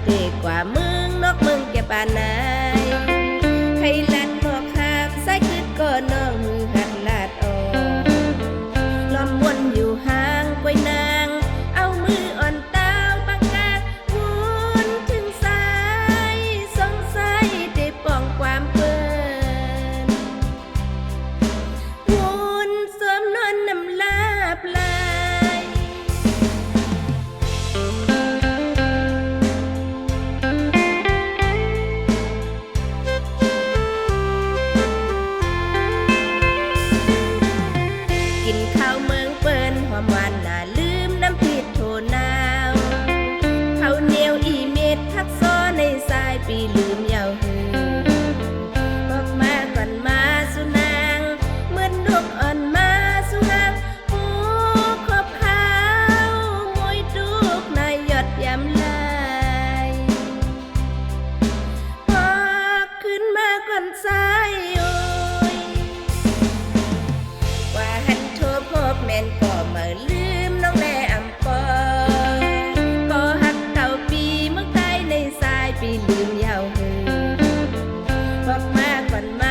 เตกว่ามึงนกมึงแกปานไหนใครลัดหมอกหาบใส่คืดก็น้องมือหัดลาดออกล้อมวนอยู่ห่างกวยนางเอามืออ่อนเต้าปากกาวนถึงสายสงสัยได้ป้องความเปิ้นวนสวมนอนน้ำลาปลาย กินข้าวเมืองเปิ้นหอมหวานน่าลืมน้ำพริกโทนาวข้าวเหนียวอีเม็ดพักซ้อในสายปีลืมยาวหือบอกมาก่อนมาสุนางเหมือนนกอ่อนมาสุหางหูขอบขาวมวยตุกนายยอดยำลายพอขึ้นมาก่อนสายโอ้ย ว่าหันโทรพบแม่นก็มาลืมน้องแม่อำปอก็หักเก่าปีเมื่อใกล้ในสายปีลืมยาวหือบอกมาก่อนมา